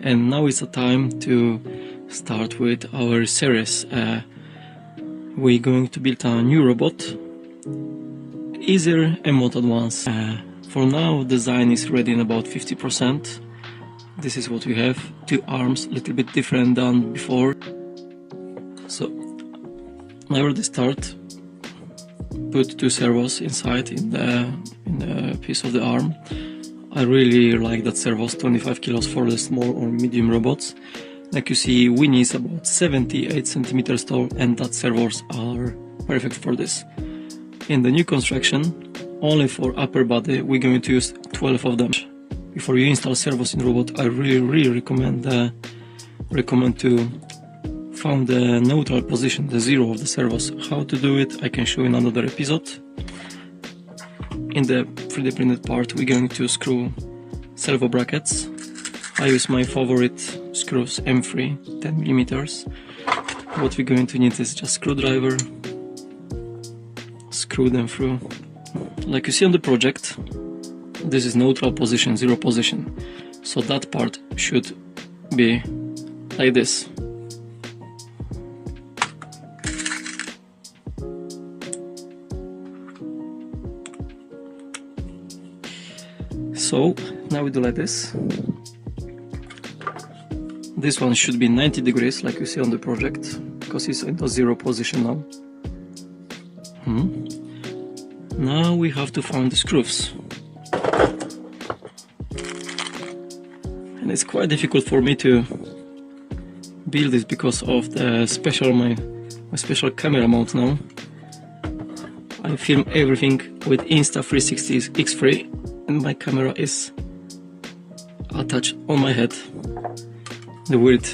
and now is the time to start with our series. We're going to build a new robot, easier and more advanced. For now, design is ready in about 50%. This is what we have, two arms, a little bit different than before. So I already start, put two servos inside in the piece of the arm. I really like that servos, 25 kilos for the small or medium robots. Like you see, Winnie is about 78 centimeters tall, and that servos are perfect for this. In the new construction, only for upper body, we're going to use 12 of them. Before you install servos in robot, I really recommend to find the neutral position, the zero of the servos. How to do it, I can show in another episode. In the 3D printed part, we're going to screw servo brackets. I use my favorite screws, M3, 10 millimeters. What we're going to need is just screwdriver, screw them through. Like you see on the project, this is neutral position, zero position. So that part should be like this. So now we do like this. This one should be 90 degrees, like you see on the project, because it's in the zero position now. Now we have to find the screws. And it's quite difficult for me to build this because of the my special camera mount now. I film everything with Insta360 X3, and my camera is attached on my head. The weird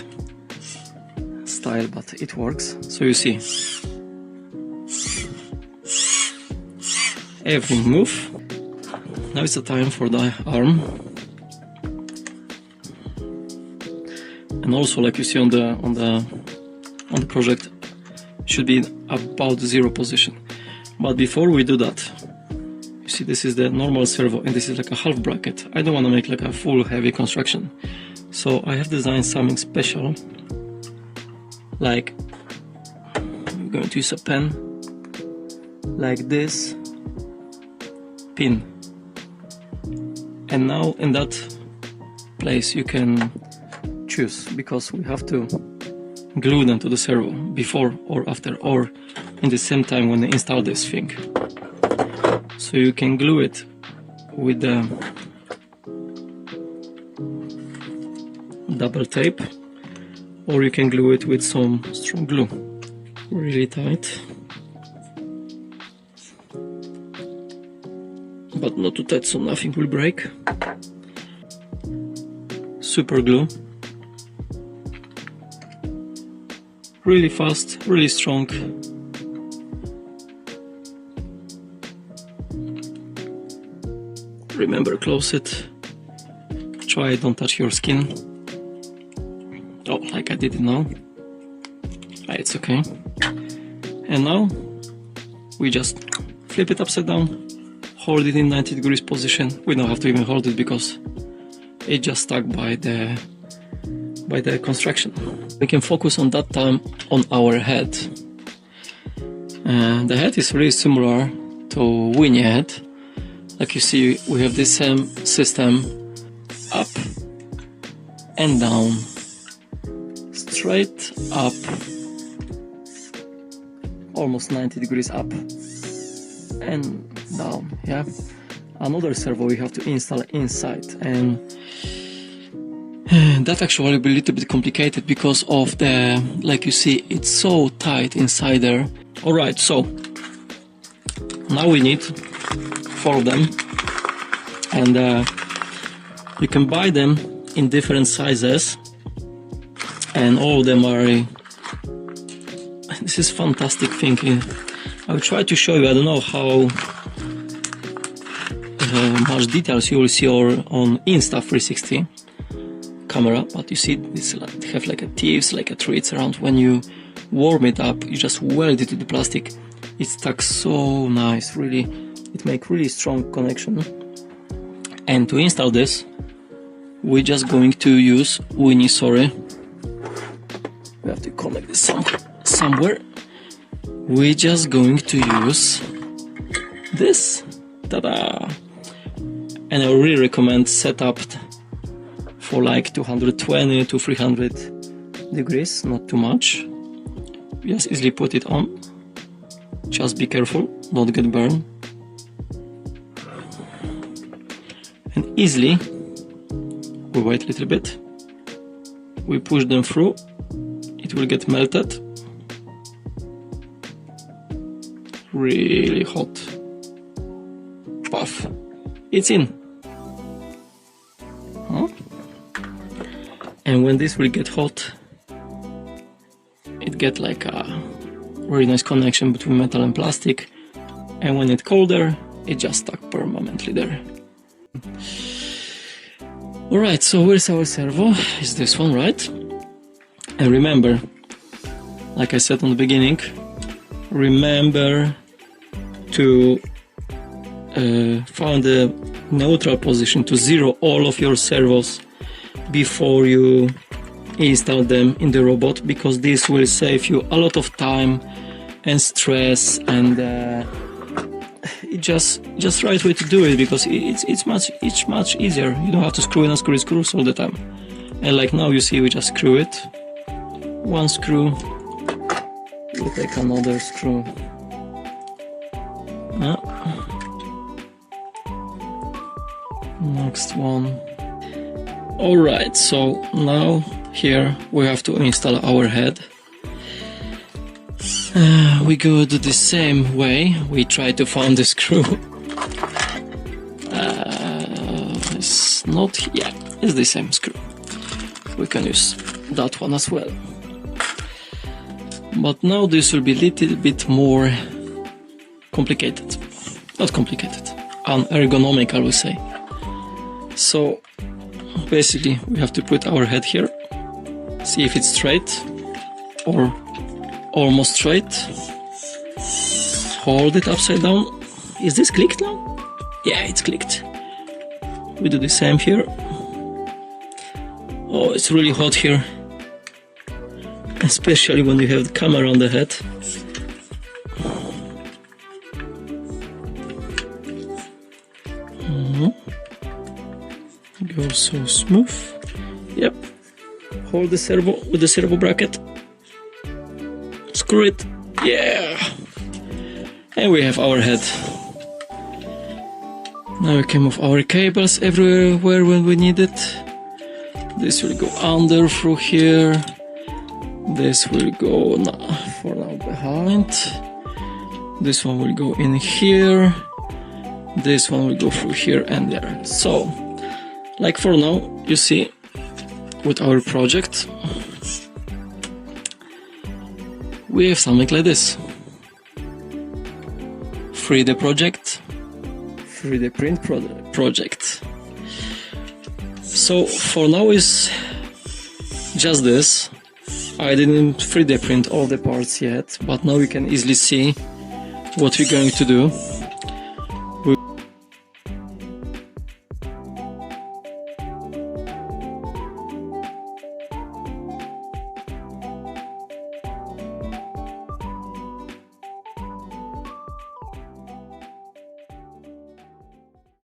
style, but it works. So you see, everything move. Now it's the time for the arm. And also, like you see on the project, should be about zero position. But before we do that, you see, this is the normal servo, and this is like a half bracket. I don't want to make like a full heavy construction, so I have designed something special. Like, I'm going to use a pen, like this pin, and now in that place you can choose, because we have to glue them to the servo before or after, or in the same time when they install this thing. So you can glue it with the double tape, or you can glue it with some strong glue, really tight, but not too tight so nothing will break. Super glue, really fast, really strong. Remember, close it. Try, don't touch your skin. Oh, like I did it now. It's okay. And now we just flip it upside down, hold it in 90 degrees position. We don't have to even hold it because it just stuck by the construction. We can focus on that time on our head. The head is really similar to Winnie head. Like you see, we have this same system, up and down, straight up, almost 90 degrees up and down. Yeah, another servo we have to install inside, and that actually will be a little bit complicated because of the, like you see, it's so tight inside there. Alright, so now we need 4 of them, and you can buy them in different sizes, and all of them are, this is fantastic thing. I will try to show you. I don't know how much details you will see on Insta360 camera, but you see this have like a teeth, like a treats around. When you warm it up, you just weld it to the plastic. It stuck so nice, really. It makes really strong connection. And to install this, we're just going to use Winnie, sorry. We have to connect this somewhere. We're just going to use this. Ta-da! And I really recommend setup for like 220 to 300 degrees, not too much. Just easily put it on. Just be careful, don't get burned. And easily, we wait a little bit. We push them through. It will get melted. Really hot. Puff. It's in. Huh? And when this will get hot, it get like a really nice connection between metal and plastic. And when it's colder, it just stuck permanently there. Alright, so where's our servo? Is this one, right? And remember, like I said on the beginning, remember to find the neutral position, to zero all of your servos before you install them in the robot, because this will save you a lot of time and stress, and it's just right way to do it, because it's much easier. You don't have to screw in and screws all the time. And like now you see, we just screw it. One screw, we'll take another screw. Next one. Alright, so now here we have to install our head. We go to the same way. We try to find the screw. It's not, yeah, it's the same screw. We can use that one as well. But now this will be a little bit more complicated. Not complicated, unergonomic, I will say. So basically we have to put our head here, see if it's straight or almost straight. Hold it upside down. Is this clicked now? Yeah, it's clicked. We do the same here. Oh, it's really hot here, especially when you have the camera on the head. Go so smooth. Yep. Hold the servo with the servo bracket. Screw it. Yeah. And we have our head. Now we can move our cables everywhere when we need it. This will go under through here. This will go for now behind. This one will go in here. This one will go through here and there. So, like for now, you see, with our project, we have something like this. 3D project, 3D print project. So for now is just this. I didn't 3D print all the parts yet, but now we can easily see what we're going to do.